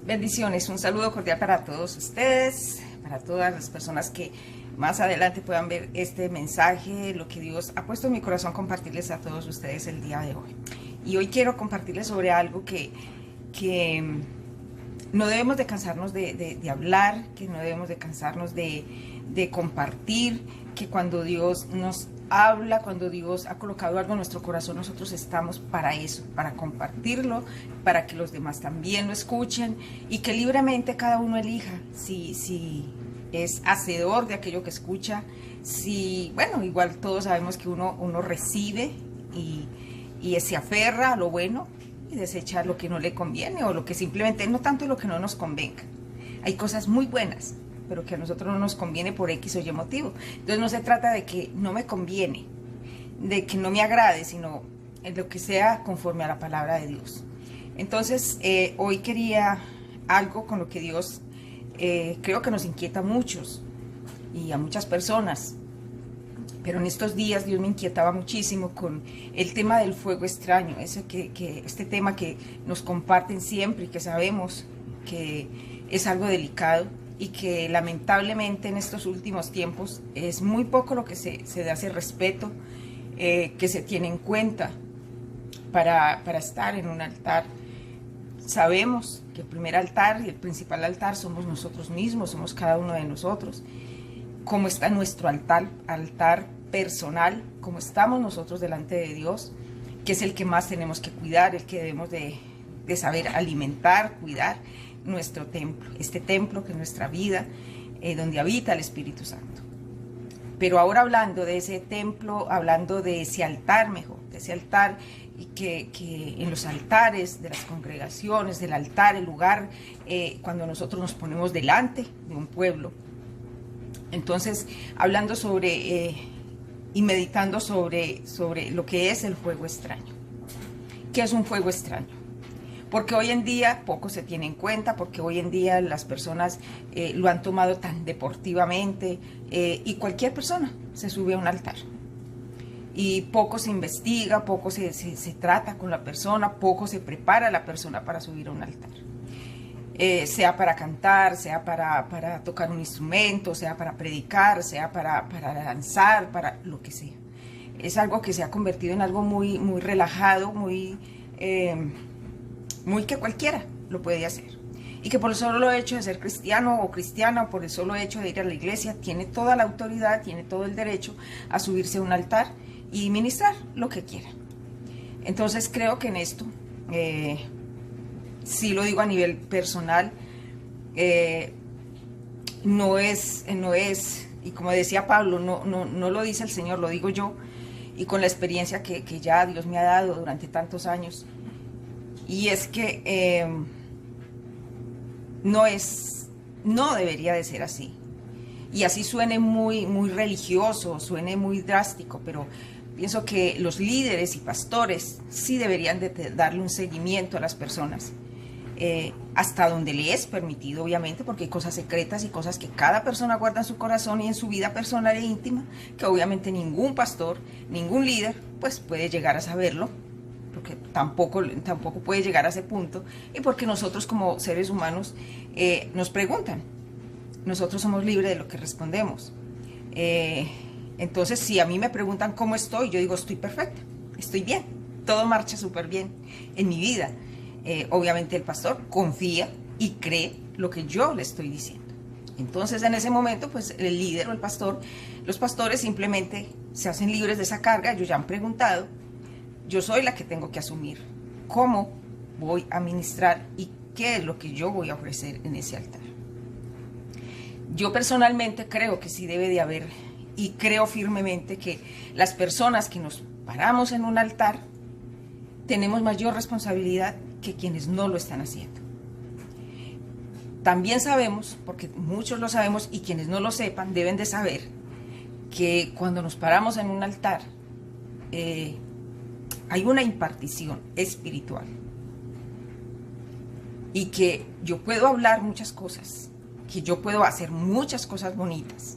Bendiciones, un saludo cordial para todos ustedes, para todas las personas que más adelante puedan ver este mensaje, lo que Dios ha puesto en mi corazón compartirles a todos ustedes el día de hoy. Y hoy quiero compartirles sobre algo que no debemos de cansarnos de hablar, que no debemos de cansarnos de compartir, que cuando Dios nos habla, cuando Dios ha colocado algo en nuestro corazón, nosotros estamos para eso, para compartirlo, para que los demás también lo escuchen y que libremente cada uno elija si es hacedor de aquello que escucha, bueno, igual todos sabemos que uno recibe y se aferra a lo bueno y desecha lo que no le conviene o lo que simplemente, no tanto lo que no nos convenga. Hay cosas muy buenas, pero que a nosotros no nos conviene por X o Y motivo. Entonces no se trata de que no me conviene, de que no me agrade, sino en lo que sea conforme a la palabra de Dios. Entonces hoy quería algo con lo que Dios creo que nos inquieta a muchos y a muchas personas. Pero en estos días Dios me inquietaba muchísimo con el tema del fuego extraño, este tema que nos comparten siempre y que sabemos que es algo delicado y que lamentablemente en estos últimos tiempos es muy poco lo que se da ese respeto que se tiene en cuenta para estar en un altar. Sabemos que el primer altar y el principal altar somos nosotros mismos, somos cada uno de nosotros. Cómo está nuestro altar personal, cómo estamos nosotros delante de Dios, que es el que más tenemos que cuidar, el que debemos de saber alimentar, cuidar nuestro templo, este templo que es nuestra vida, donde habita el Espíritu Santo. Pero ahora hablando de ese templo, hablando de ese altar mejor, de ese altar, y que en los altares de las congregaciones, del altar, el lugar, cuando nosotros nos ponemos delante de un pueblo. Entonces, hablando sobre y meditando sobre lo que es el fuego extraño. ¿Qué es un fuego extraño? Porque hoy en día poco se tiene en cuenta, porque hoy en día las personas lo han tomado tan deportivamente y cualquier persona se sube a un altar. Y poco se investiga, poco se trata con la persona, poco se prepara la persona para subir a un altar. Sea para cantar, sea para tocar un instrumento, sea para predicar, sea para danzar, para lo que sea. Es algo que se ha convertido en algo muy, muy relajado, muy que cualquiera lo puede hacer. Y que por el solo hecho de ser cristiano o cristiana, o por el solo hecho de ir a la iglesia, tiene toda la autoridad, tiene todo el derecho a subirse a un altar y ministrar lo que quiera. Entonces creo que en esto... sí lo digo a nivel personal, no es, y como decía Pablo, no lo dice el Señor, lo digo yo, y con la experiencia que ya Dios me ha dado durante tantos años, y es que no debería de ser así, y así suene muy, muy religioso, suene muy drástico, pero pienso que los líderes y pastores sí deberían de darle un seguimiento a las personas. Hasta donde le es permitido, obviamente, porque hay cosas secretas y cosas que cada persona guarda en su corazón y en su vida personal e íntima, que obviamente ningún pastor, ningún líder, pues puede llegar a saberlo, porque tampoco puede llegar a ese punto, y porque nosotros como seres humanos nos preguntan, nosotros somos libres de lo que respondemos. Entonces, si a mí me preguntan cómo estoy, yo digo, estoy perfecta, estoy bien, todo marcha súper bien en mi vida. Obviamente el pastor confía y cree lo que yo le estoy diciendo. Entonces en ese momento pues el líder o el pastor, los pastores simplemente se hacen libres de esa carga. Ellos ya han preguntado, yo soy la que tengo que asumir cómo voy a ministrar y qué es lo que yo voy a ofrecer en ese altar. Yo personalmente creo que sí debe de haber, y creo firmemente que las personas que nos paramos en un altar tenemos mayor responsabilidad que quienes no lo están haciendo. También sabemos, porque muchos lo sabemos y quienes no lo sepan deben de saber, que cuando nos paramos en un altar hay una impartición espiritual y que yo puedo hablar muchas cosas, que yo puedo hacer muchas cosas bonitas,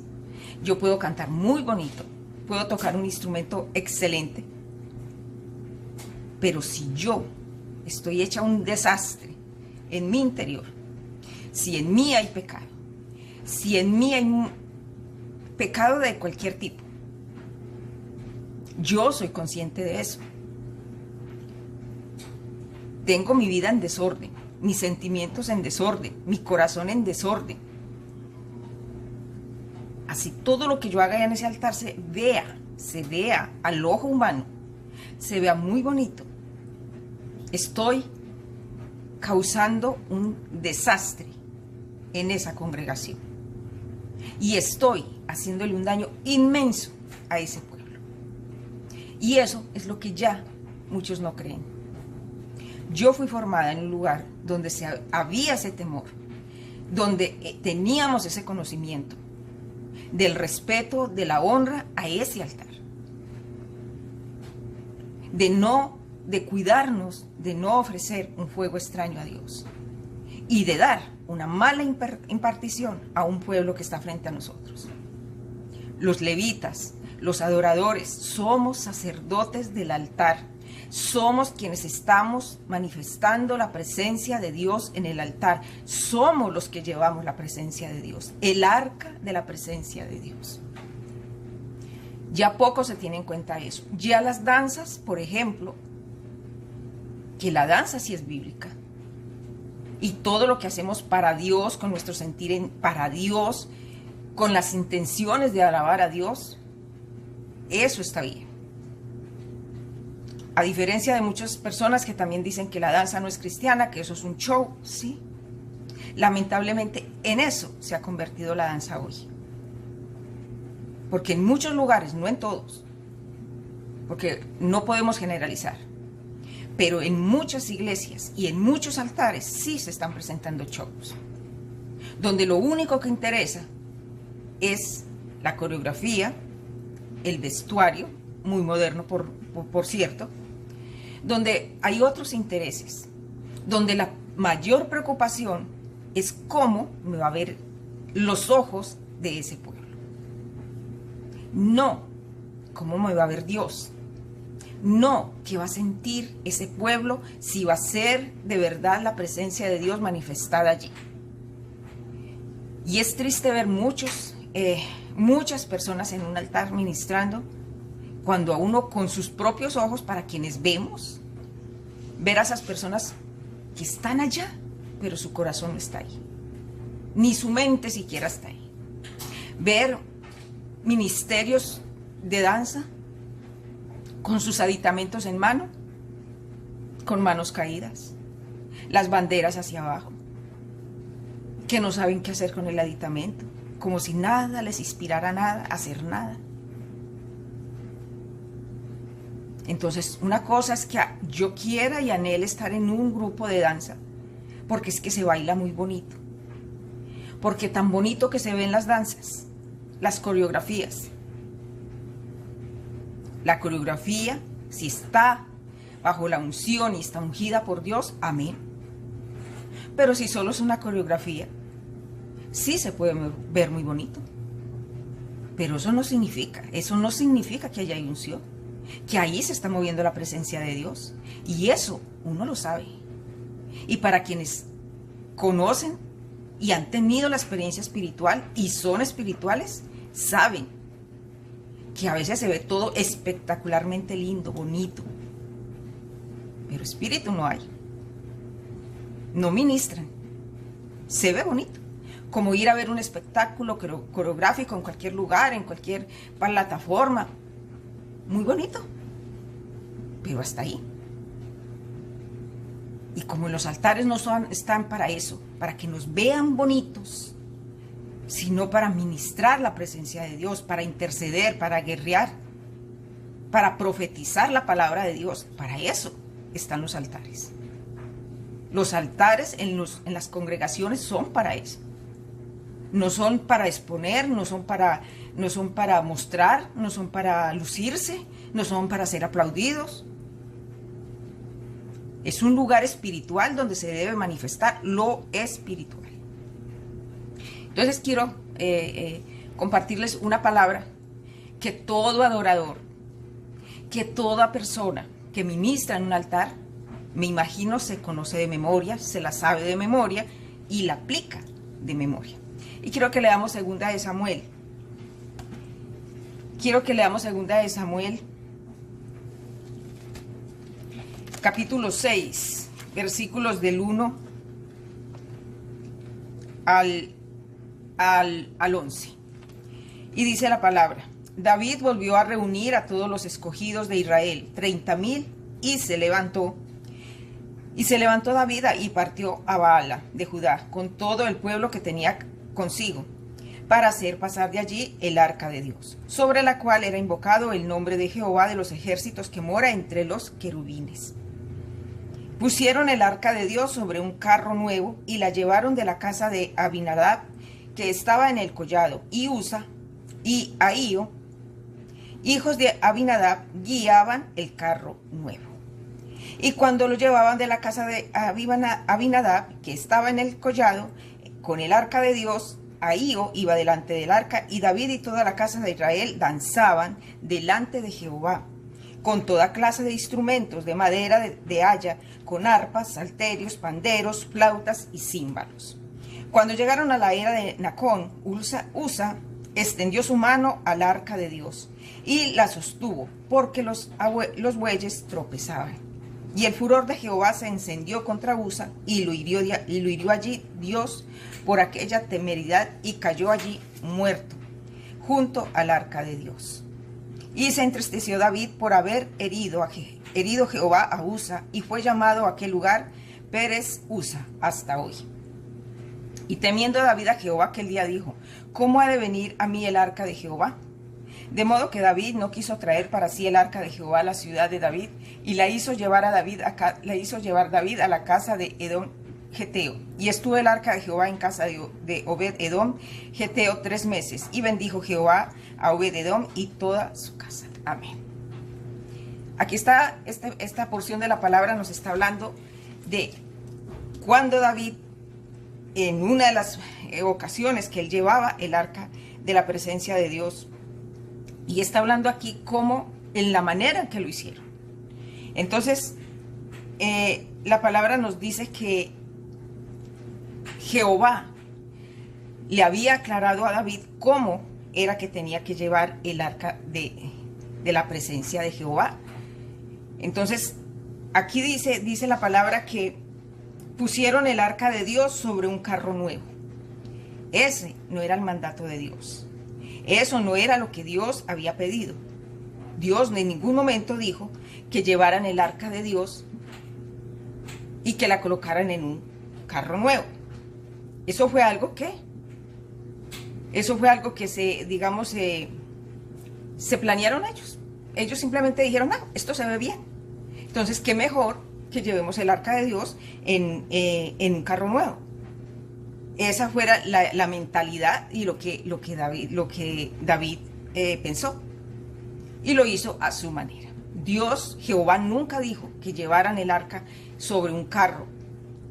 yo puedo cantar muy bonito, puedo tocar un instrumento excelente, pero si yo estoy hecha un desastre en mi interior, Si en mí hay pecado, si en mí hay pecado de cualquier tipo, yo soy consciente de eso. Tengo mi vida en desorden, mis sentimientos en desorden, mi corazón en desorden. Así todo lo que yo haga en ese altar se vea al ojo humano, se vea muy bonito. Estoy causando un desastre en esa congregación. Y estoy haciéndole un daño inmenso a ese pueblo. Y eso es lo que ya muchos no creen. Yo fui formada en un lugar donde había ese temor, donde teníamos ese conocimiento del respeto, de la honra a ese altar. De cuidarnos, de no ofrecer un fuego extraño a Dios y de dar una mala impartición a un pueblo que está frente a nosotros. Los levitas, los adoradores, somos sacerdotes del altar. Somos quienes estamos manifestando la presencia de Dios en el altar. Somos los que llevamos la presencia de Dios, el arca de la presencia de Dios. Ya poco se tiene en cuenta eso. Ya las danzas, por ejemplo, que la danza sí es bíblica. Y todo lo que hacemos para Dios, con nuestro sentir para Dios, con las intenciones de alabar a Dios, eso está bien. A diferencia de muchas personas que también dicen que la danza no es cristiana, que eso es un show, sí. Lamentablemente en eso se ha convertido la danza hoy. Porque en muchos lugares, no en todos, porque no podemos generalizar, pero en muchas iglesias y en muchos altares sí se están presentando shows, donde lo único que interesa es la coreografía, el vestuario, muy moderno por cierto, donde hay otros intereses, donde la mayor preocupación es cómo me va a ver los ojos de ese pueblo. No cómo me va a ver Dios. No qué va a sentir ese pueblo si va a ser de verdad la presencia de Dios manifestada allí. Y es triste ver muchas personas en un altar ministrando, cuando a uno con sus propios ojos, para quienes vemos, ver a esas personas que están allá, pero su corazón no está ahí, ni su mente siquiera está ahí. Ver ministerios de danza con sus aditamentos en mano, con manos caídas, las banderas hacia abajo, que no saben qué hacer con el aditamento, como si nada les inspirara nada, hacer nada. Entonces, una cosa es que yo quiera y anhele estar en un grupo de danza, porque es que se baila muy bonito, porque tan bonito que se ven las danzas, las coreografías. La coreografía, si está bajo la unción y está ungida por Dios, amén. Pero si solo es una coreografía, sí se puede ver muy bonito, pero eso no significa que haya unción, que ahí se está moviendo la presencia de Dios, y eso uno lo sabe. Y para quienes conocen y han tenido la experiencia espiritual y son espirituales, saben que a veces se ve todo espectacularmente lindo, bonito, pero espíritu no hay, no ministran. Se ve bonito, como ir a ver un espectáculo coreográfico en cualquier lugar, en cualquier plataforma, muy bonito, pero hasta ahí. Y como los altares no están para eso, para que nos vean bonitos, sino para ministrar la presencia de Dios, para interceder, para guerrear, para profetizar la palabra de Dios. Para eso están los altares. Los altares en las congregaciones son para eso. No son para exponer, no son para mostrar, no son para lucirse, no son para ser aplaudidos. Es un lugar espiritual donde se debe manifestar lo espiritual. Entonces quiero compartirles una palabra que todo adorador, que toda persona que ministra en un altar, me imagino se conoce de memoria, se la sabe de memoria y la aplica de memoria. Y quiero que leamos segunda de Samuel. Quiero que leamos segunda de Samuel, capítulo 6, versículos del 1 al 11. Y dice la palabra: David volvió a reunir a todos los escogidos de Israel, 30,000, y se levantó David y partió a Baala de Judá con todo el pueblo que tenía consigo, para hacer pasar de allí el arca de Dios, sobre la cual era invocado el nombre de Jehová de los ejércitos, que mora entre los querubines. Pusieron el arca de Dios sobre un carro nuevo y la llevaron de la casa de Abinadab, que estaba en el collado, y Usa y Ahío, hijos de Abinadab, guiaban el carro nuevo. Y cuando lo llevaban de la casa de Abinadab, que estaba en el collado, con el arca de Dios, Ahío iba delante del arca, y David y toda la casa de Israel danzaban delante de Jehová, con toda clase de instrumentos de madera de haya, con arpas, salterios, panderos, flautas y címbalos. Cuando llegaron a la era de Nacón, Usa extendió su mano al arca de Dios y la sostuvo, porque los bueyes tropezaban. Y el furor de Jehová se encendió contra Usa, y lo hirió allí Dios por aquella temeridad, y cayó allí muerto, junto al arca de Dios. Y se entristeció David por haber herido Jehová a Usa, y fue llamado a aquel lugar Pérez Usa hasta hoy. Y temiendo David a Jehová, aquel día dijo: ¿Cómo ha de venir a mí el arca de Jehová? De modo que David no quiso traer para sí el arca de Jehová a la ciudad de David, y la hizo llevar David a la casa de Edom Geteo. Y estuvo el arca de Jehová en casa de Obed Edom Geteo 3 meses, y bendijo Jehová a Obed Edom y toda su casa. Amén. Aquí está, esta porción de la palabra nos está hablando de cuando David, en una de las ocasiones que él llevaba el arca de la presencia de Dios, y está hablando aquí como en la manera en que lo hicieron. Entonces, la palabra nos dice que Jehová le había aclarado a David cómo era que tenía que llevar el arca de la presencia de Jehová. Entonces, aquí dice la palabra que pusieron el arca de Dios sobre un carro nuevo. Ese no era el mandato de Dios. Eso no era lo que Dios había pedido. Dios en ningún momento dijo que llevaran el arca de Dios y que la colocaran en un carro nuevo. Eso fue algo que se planearon ellos. Ellos simplemente dijeron: no, esto se ve bien. Entonces, qué mejor que llevemos el arca de Dios en un carro nuevo. Esa fuera la mentalidad y lo que David pensó, y lo hizo a su manera. Jehová nunca dijo que llevaran el arca sobre un carro.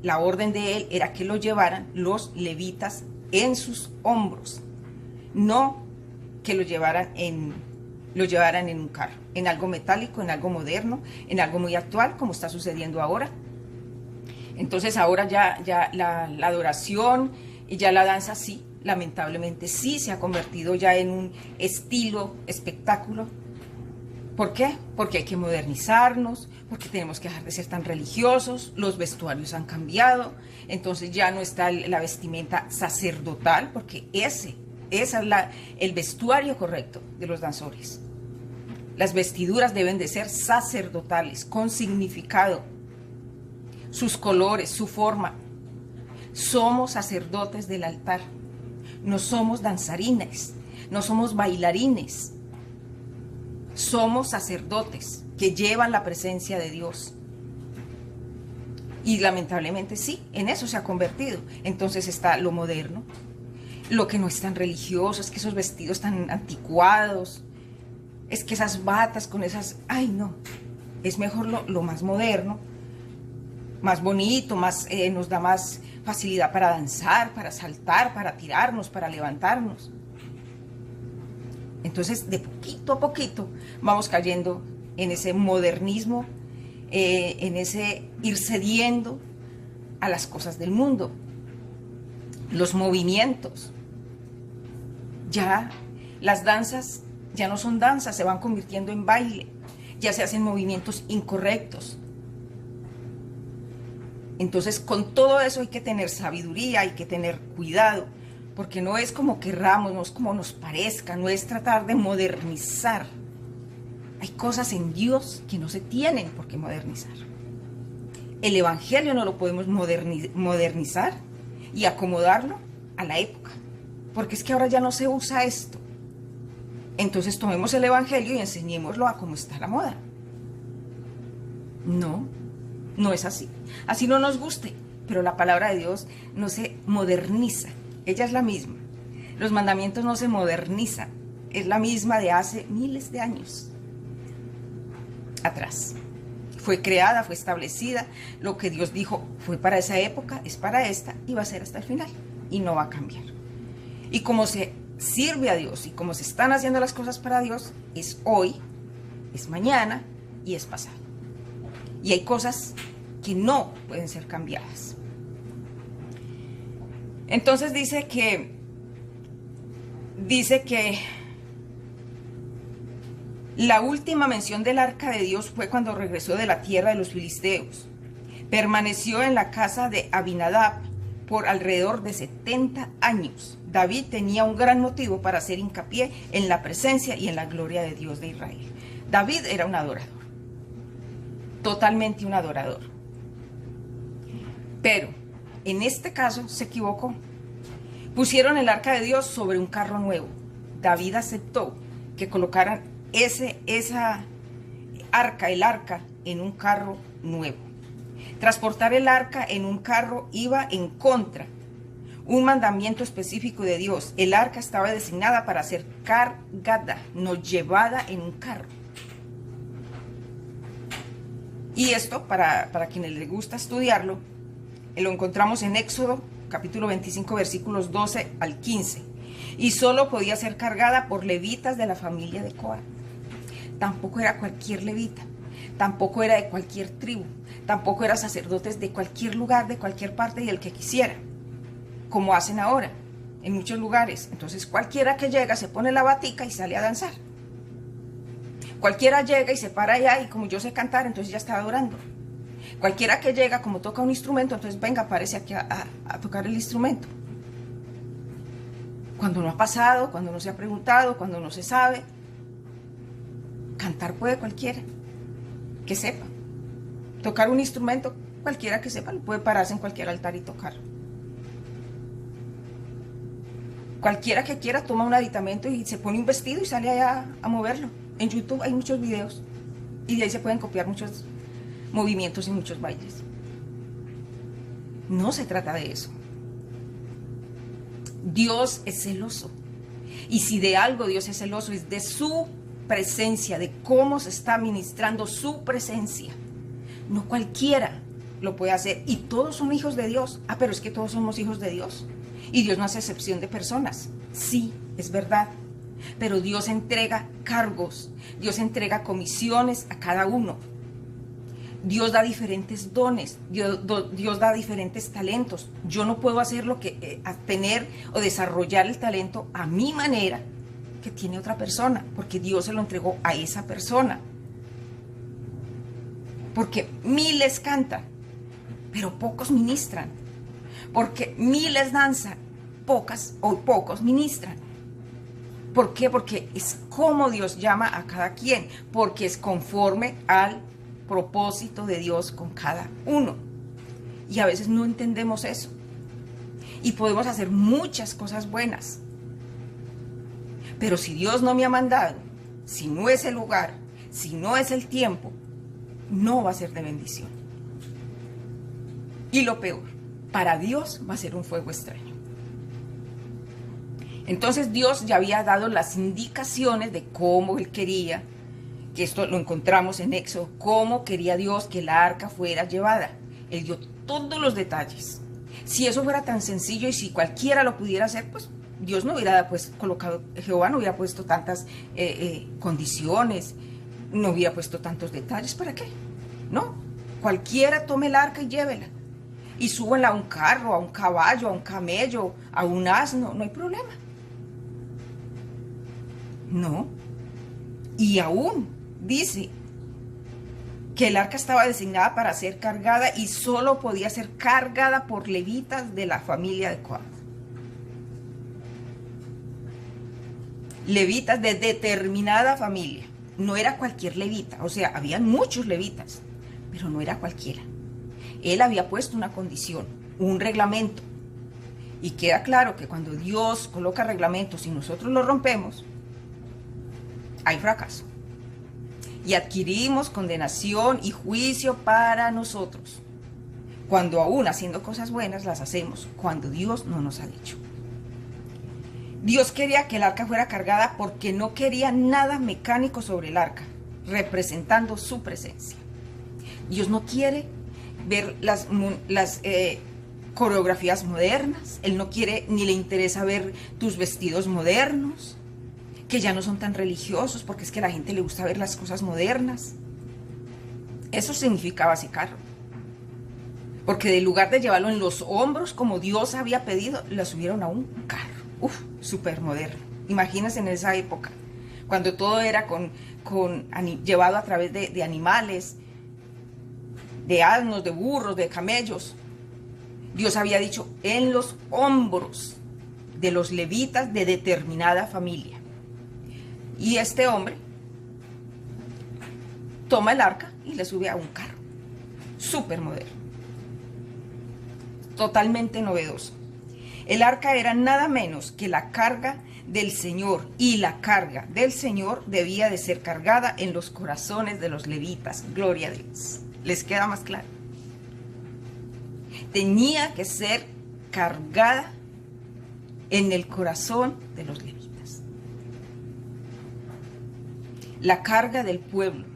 La orden de él era que lo llevaran los levitas en sus hombros, no que lo llevaran en un carro, en algo metálico, en algo moderno, en algo muy actual, como está sucediendo ahora. Entonces ahora ya la adoración y ya la danza, sí, lamentablemente sí se ha convertido ya en un estilo espectáculo. ¿Por qué? Porque hay que modernizarnos, porque tenemos que dejar de ser tan religiosos, los vestuarios han cambiado, entonces ya no está la vestimenta sacerdotal, porque ese es el vestuario correcto de los danzores. Las vestiduras deben de ser sacerdotales, con significado, sus colores, su forma. Somos sacerdotes del altar, no somos danzarines, no somos bailarines. Somos sacerdotes que llevan la presencia de Dios. Y lamentablemente sí, en eso se ha convertido. Entonces está lo moderno, lo que no es tan religioso, es que esos vestidos tan anticuados, es que esas batas con esas... ¡Ay, no! Es mejor lo más moderno, más bonito, nos da más facilidad para danzar, para saltar, para tirarnos, para levantarnos. Entonces, de poquito a poquito, vamos cayendo en ese modernismo, en ese ir cediendo a las cosas del mundo. los movimientos. Ya las danzas ya no son danzas, se van convirtiendo en baile, ya se hacen movimientos incorrectos. Entonces, con todo eso hay que tener sabiduría, hay que tener cuidado, porque no es como querramos, no es como nos parezca, no es tratar de modernizar. Hay cosas en Dios que no se tienen por qué modernizar. El Evangelio no lo podemos modernizar y acomodarlo a la época, porque es que ahora ya no se usa esto. Entonces tomemos el Evangelio y enseñémoslo a cómo está la moda. No, no es así. Así no nos guste, pero la palabra de Dios no se moderniza. Ella es la misma. Los mandamientos no se modernizan. Es la misma de hace miles de años atrás. Fue creada, fue establecida. Lo que Dios dijo fue para esa época, es para esta y va a ser hasta el final. Y no va a cambiar. Y como se sirve a Dios y como se están haciendo las cosas para Dios, es hoy, es mañana y es pasado. Y hay cosas que no pueden ser cambiadas. Entonces dice que la última mención del arca de Dios fue cuando regresó de la tierra de los filisteos. Permaneció en la casa de Abinadab por alrededor de 70 años. David tenía un gran motivo para hacer hincapié en la presencia y en la gloria de Dios de Israel. David era un adorador, totalmente un adorador. Pero en este caso se equivocó. Pusieron el arca de Dios sobre un carro nuevo. David aceptó que colocaran el arca en un carro nuevo. Transportar el arca en un carro iba en contra un mandamiento específico de Dios. El arca estaba designada para ser cargada, no llevada en un carro. Y esto, para quienes les gusta estudiarlo, lo encontramos en Éxodo, capítulo 25, versículos 12 al 15. Y solo podía ser cargada por levitas de la familia de Coat. Tampoco era cualquier levita, tampoco era de cualquier tribu, tampoco eran sacerdotes de cualquier lugar, de cualquier parte y el que quisiera, como hacen ahora en muchos lugares. Entonces cualquiera que llega se pone la batica y sale a danzar. Cualquiera llega y se para allá y como yo sé cantar, entonces ya está adorando. Cualquiera que llega, como toca un instrumento, entonces venga, párese aquí a tocar el instrumento. Cuando no ha pasado, cuando no se ha preguntado, cuando no se sabe. Cantar puede cualquiera que sepa. Tocar un instrumento, cualquiera que sepa, puede pararse en cualquier altar y tocar. Cualquiera que quiera toma un aditamento y se pone un vestido y sale allá a moverlo. En YouTube hay muchos videos y de ahí se pueden copiar muchos movimientos y muchos bailes. No se trata de eso. Dios es celoso. Y si de algo Dios es celoso, es de su presencia, de cómo se está ministrando su presencia. No cualquiera lo puede hacer. Y todos son hijos de Dios. Ah, pero es que todos somos hijos de Dios. Y Dios no hace excepción de personas. Sí, es verdad. Pero Dios entrega cargos. Dios entrega comisiones a cada uno. Dios da diferentes dones, Dios da diferentes talentos. Yo no puedo hacer lo que tener o desarrollar el talento a mi manera que tiene otra persona, porque Dios se lo entregó a esa persona. Porque miles cantan, pero pocos ministran. Porque miles danzan, pocos ministran. ¿Por qué? Porque es como Dios llama a cada quien, porque es conforme al propósito de Dios con cada uno. Y a veces no entendemos eso. Y podemos hacer muchas cosas buenas. Pero si Dios no me ha mandado, si no es el lugar, si no es el tiempo, no va a ser de bendición. Y lo peor, para Dios va a ser un fuego extraño. Entonces Dios ya había dado las indicaciones de cómo Él quería, que esto lo encontramos en Éxodo, cómo quería Dios que la arca fuera llevada. Él dio todos los detalles. Si eso fuera tan sencillo y si cualquiera lo pudiera hacer, pues Dios no hubiera colocado, Jehová no hubiera puesto tantas condiciones, no hubiera puesto tantos detalles. ¿Para qué? No, cualquiera tome el arca y llévela. y súbanla a un carro, a un caballo, a un camello, a un asno, no hay problema. No. Y aún dice que el arca estaba designada para ser cargada y solo podía ser cargada por levitas de la familia de Coat. Levitas de determinada familia. No era cualquier levita, o sea, habían muchos levitas, pero no era cualquiera. Él había puesto una condición, un reglamento. Y queda claro que cuando Dios coloca reglamentos y nosotros los rompemos, hay fracaso. Y adquirimos condenación y juicio para nosotros. Cuando aún haciendo cosas buenas las hacemos, cuando Dios no nos ha dicho. Dios quería que el arca fuera cargada porque no quería nada mecánico sobre el arca, representando su presencia. Dios no quiere ver las coreografías modernas. Él no quiere ni le interesa ver tus vestidos modernos, que ya no son tan religiosos, porque es que a la gente le gusta ver las cosas modernas. Eso significaba ese carro. Porque en lugar de llevarlo en los hombros, como Dios había pedido, lo subieron a un carro. Uf, súper moderno. Imagínense en esa época, cuando todo era llevado a través de animales, de asnos, de burros, de camellos. Dios había dicho, en los hombros de los levitas de determinada familia. Y este hombre toma el arca y le sube a un carro. Súper moderno. Totalmente novedoso. El arca era nada menos que la carga del Señor, y la carga del Señor debía de ser cargada en los corazones de los levitas. Gloria a Dios. ¿Les queda más claro? Tenía que ser cargada en el corazón de los levitas. La carga del pueblo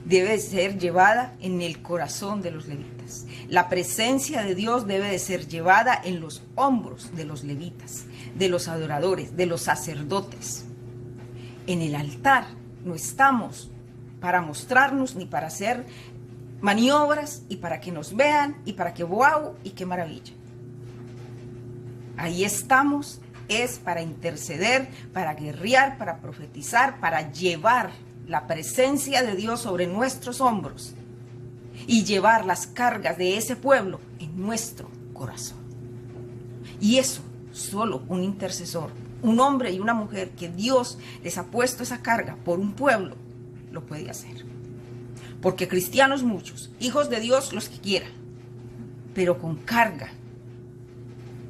debe de ser llevada en el corazón de los levitas. La presencia de Dios debe de ser llevada en los hombros de los levitas, de los adoradores, de los sacerdotes. En el altar no estamos para mostrarnos ni para hacer maniobras y para que nos vean y para que wow y qué maravilla. Ahí estamos es para interceder, para guerrear, para profetizar, para llevar la presencia de Dios sobre nuestros hombros y llevar las cargas de ese pueblo en nuestro corazón. Y eso solo un intercesor, un hombre y una mujer que Dios les ha puesto esa carga por un pueblo, lo puede hacer. Porque cristianos muchos, hijos de Dios los que quieran, pero con carga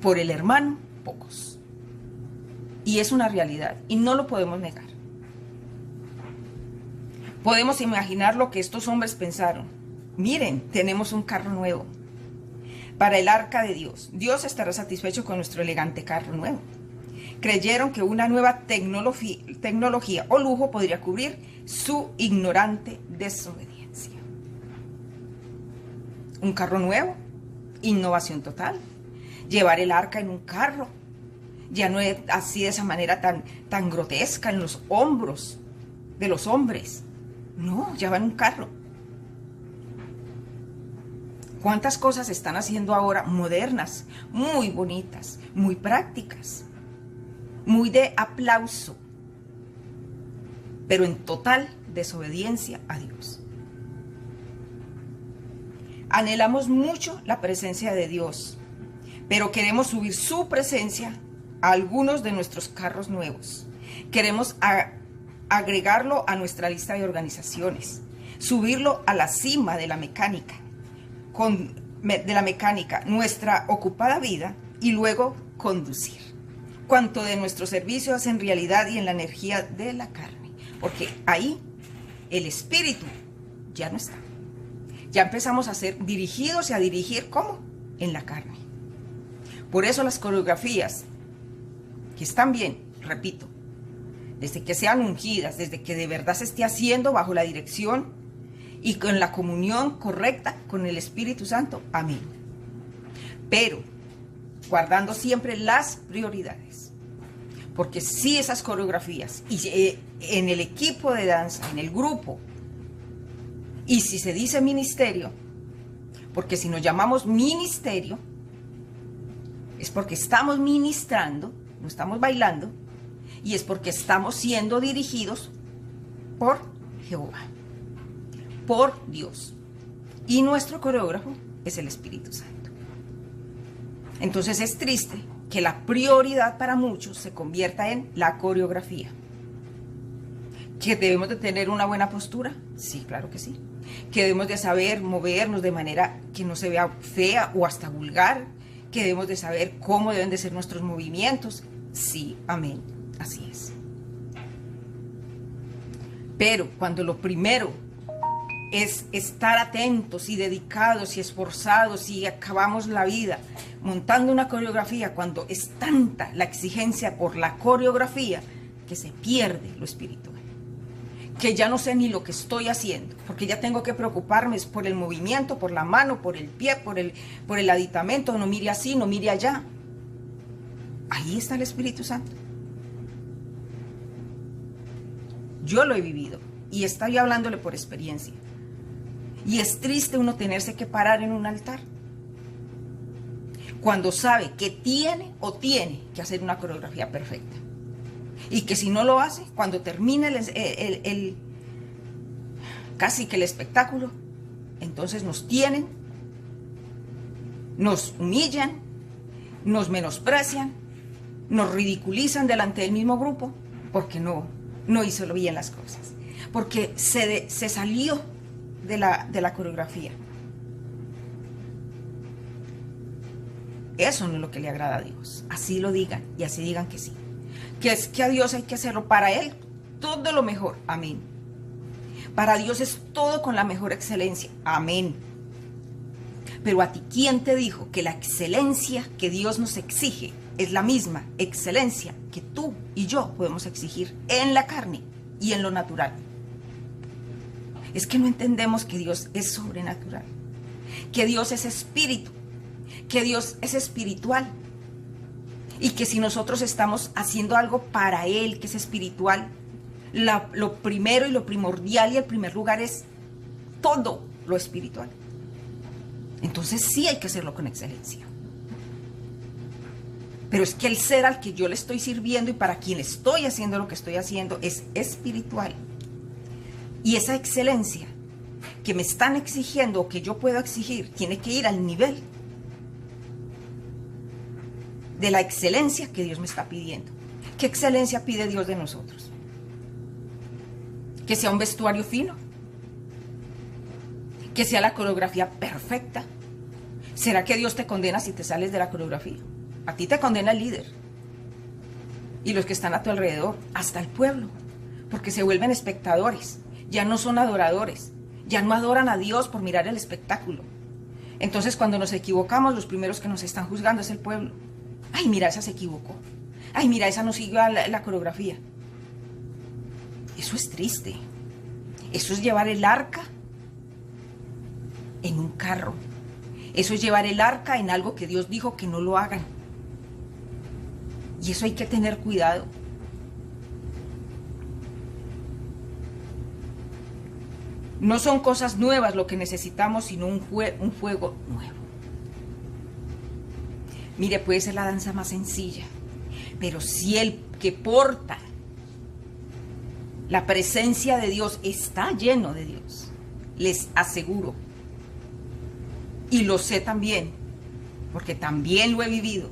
por el hermano, pocos. Y es una realidad y no lo podemos negar. Podemos imaginar lo que estos hombres pensaron. Miren, tenemos un carro nuevo para el arca de Dios. Dios estará satisfecho con nuestro elegante carro nuevo. Creyeron que una nueva tecnología o lujo podría cubrir su ignorante desobediencia. Un carro nuevo, innovación total. Llevar el arca en un carro, ya no es así de esa manera tan grotesca en los hombros de los hombres. No, ya va en un carro. ¿Cuántas cosas están haciendo ahora modernas, muy bonitas, muy prácticas, muy de aplauso, pero en total desobediencia a Dios? Anhelamos mucho la presencia de Dios, pero queremos subir su presencia a algunos de nuestros carros nuevos. Queremos agregarlo a nuestra lista de organizaciones, subirlo a la cima de la mecánica, nuestra ocupada vida, y luego conducir. Cuanto de nuestro servicio es en realidad y en la energía de la carne, porque ahí el espíritu ya no está. Ya empezamos a ser dirigidos y a dirigir, ¿cómo? En la carne. Por eso las coreografías, que están bien, repito, desde que sean ungidas, desde que de verdad se esté haciendo bajo la dirección y con la comunión correcta con el Espíritu Santo, amén. Pero guardando siempre las prioridades, porque si esas coreografías y en el equipo de danza, en el grupo, y si se dice ministerio, Porque si nos llamamos ministerio, es porque estamos ministrando, no estamos bailando, y es porque estamos siendo dirigidos por Jehová, por Dios. Y nuestro coreógrafo es el Espíritu Santo. Entonces es triste que la prioridad para muchos se convierta en la coreografía. ¿Que debemos de tener una buena postura? Sí, claro que sí. ¿Que debemos de saber movernos de manera que no se vea fea o hasta vulgar? ¿Que debemos de saber cómo deben de ser nuestros movimientos? Sí, amén, así es. Pero cuando lo primero es estar atentos y dedicados y esforzados y acabamos la vida montando una coreografía, cuando es tanta la exigencia por la coreografía que se pierde lo espiritual, que ya no sé ni lo que estoy haciendo, porque ya tengo que preocuparme por el movimiento, por la mano, por el pie, por el aditamento, no mire así, no mire allá. Ahí está el Espíritu Santo. Yo lo he vivido y estoy hablándole por experiencia. Y es triste uno tenerse que parar en un altar cuando sabe que tiene que hacer una coreografía perfecta. Y que si no lo hace, cuando termine casi que el espectáculo, entonces nos tienen, nos humillan, nos menosprecian, nos ridiculizan delante del mismo grupo, porque no hizo bien las cosas, porque se salió de la coreografía. Eso no es lo que le agrada a Dios. Así lo digan y así digan que sí. Que es que a Dios hay que hacerlo para Él todo lo mejor. Amén. Para Dios es todo con la mejor excelencia. Amén. Pero a ti, ¿quién te dijo que la excelencia que Dios nos exige es la misma excelencia que tú y yo podemos exigir en la carne y en lo natural? Es que no entendemos que Dios es sobrenatural, que Dios es espíritu, que Dios es espiritual, y que si nosotros estamos haciendo algo para Él, que es espiritual, lo primero y lo primordial y el primer lugar es todo lo espiritual. Entonces sí hay que hacerlo con excelencia. Pero es que el ser al que yo le estoy sirviendo y para quien estoy haciendo lo que estoy haciendo es espiritual. Y esa excelencia que me están exigiendo o que yo puedo exigir tiene que ir al nivel de la excelencia que Dios me está pidiendo. ¿Qué excelencia pide Dios de nosotros? Que sea un vestuario fino, que sea la coreografía perfecta. ¿Será que Dios te condena si te sales de la coreografía? A ti te condena el líder y los que están a tu alrededor, hasta el pueblo, porque se vuelven espectadores, ya no son adoradores, ya no adoran a Dios por mirar el espectáculo. Entonces cuando nos equivocamos, los primeros que nos están juzgando es el pueblo. Ay, mira, esa se equivocó. Ay, mira, esa no siguió la coreografía. Eso es triste. Eso es llevar el arca en un carro. Eso es llevar el arca en algo que Dios dijo que no lo hagan. Y eso hay que tener cuidado. No son cosas nuevas lo que necesitamos, sino un fuego nuevo. Mire, puede ser la danza más sencilla, pero si el que porta la presencia de Dios está lleno de Dios, les aseguro, y lo sé también, porque también lo he vivido,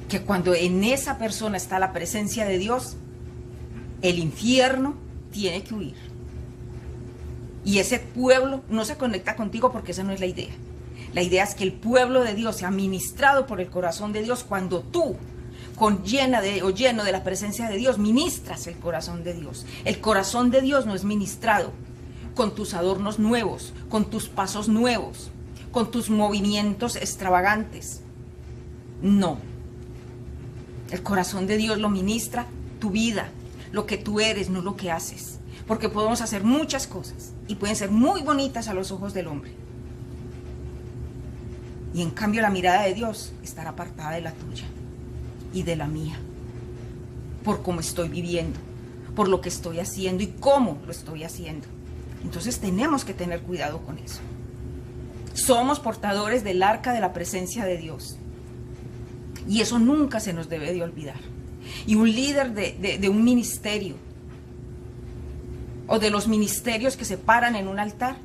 que cuando en esa persona está la presencia de Dios, el infierno tiene que huir. Y ese pueblo no se conecta contigo porque esa no es la idea. La idea es que el pueblo de Dios sea ministrado por el corazón de Dios cuando tú, lleno de la presencia de Dios, ministras el corazón de Dios. El corazón de Dios no es ministrado con tus adornos nuevos, con tus pasos nuevos, con tus movimientos extravagantes. No. El corazón de Dios lo ministra tu vida, lo que tú eres, no lo que haces. Porque podemos hacer muchas cosas y pueden ser muy bonitas a los ojos del hombre. Y en cambio la mirada de Dios estará apartada de la tuya y de la mía. Por cómo estoy viviendo, por lo que estoy haciendo y cómo lo estoy haciendo. Entonces tenemos que tener cuidado con eso. Somos portadores del arca de la presencia de Dios. Y eso nunca se nos debe de olvidar. Y un líder de un ministerio, o de los ministerios que se paran en un altar,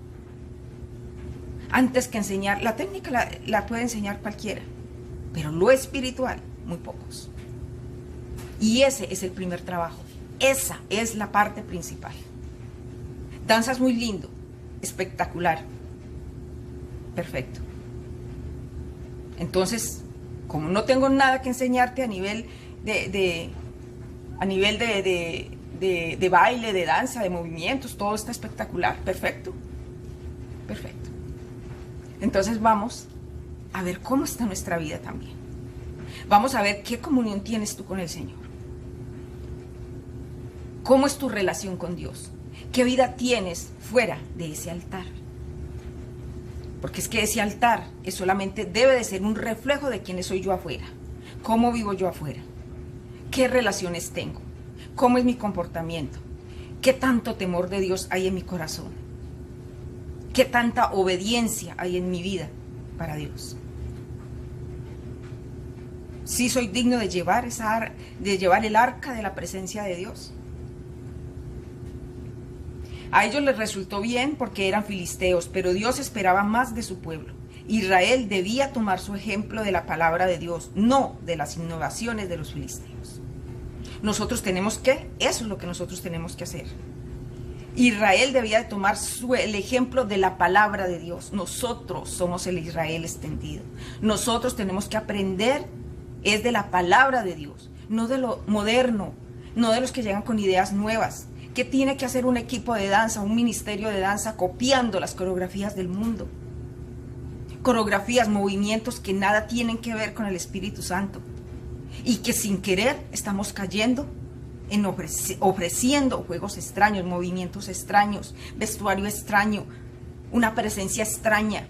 antes que enseñar, la técnica la puede enseñar cualquiera, pero lo espiritual, muy pocos. Y ese es el primer trabajo. Esa es la parte principal. Danza es muy lindo, espectacular, perfecto. Entonces, como no tengo nada que enseñarte a nivel de baile, de danza, de movimientos, todo está espectacular, perfecto, perfecto. Entonces vamos a ver cómo está nuestra vida también. Vamos a ver qué comunión tienes tú con el Señor. ¿Cómo es tu relación con Dios? ¿Qué vida tienes fuera de ese altar? Porque es que ese altar solamente debe de ser un reflejo de quién soy yo afuera. ¿Cómo vivo yo afuera? ¿Qué relaciones tengo? ¿Cómo es mi comportamiento? ¿Qué tanto temor de Dios hay en mi corazón? ¿Qué tanta obediencia hay en mi vida para Dios? ¿Sí soy digno de llevar el arca de la presencia de Dios? A ellos les resultó bien porque eran filisteos, pero Dios esperaba más de su pueblo. Israel debía tomar su ejemplo de la palabra de Dios, no de las innovaciones de los filisteos. Nosotros tenemos que, eso es lo que nosotros tenemos que hacer. Israel debía de tomar el ejemplo de la palabra de Dios. Nosotros somos el Israel extendido. Nosotros tenemos que aprender es de la palabra de Dios, no de lo moderno, no de los que llegan con ideas nuevas. ¿Qué tiene que hacer un equipo de danza, un ministerio de danza copiando las coreografías del mundo? Coreografías, movimientos que nada tienen que ver con el Espíritu Santo y que sin querer estamos cayendo en ofreciendo juegos extraños, movimientos extraños, vestuario extraño, una presencia extraña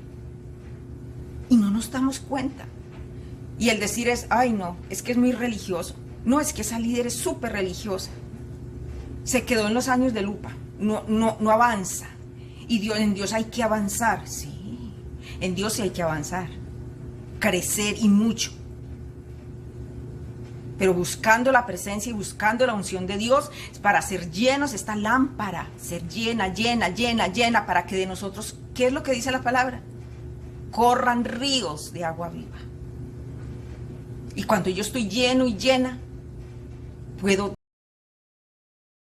y no nos damos cuenta. Y el decir es, ay no, es que es muy religioso. No, es que esa líder es súper religiosa. Se quedó en los años de lupa, no avanza. Y en Dios hay que avanzar, sí, en Dios sí hay que avanzar, crecer y mucho. Pero buscando la presencia y buscando la unción de Dios para ser llenos, esta lámpara, ser llena, llena, llena, llena, para que de nosotros, ¿qué es lo que dice la palabra? Corran ríos de agua viva. Y cuando yo estoy lleno y llena, puedo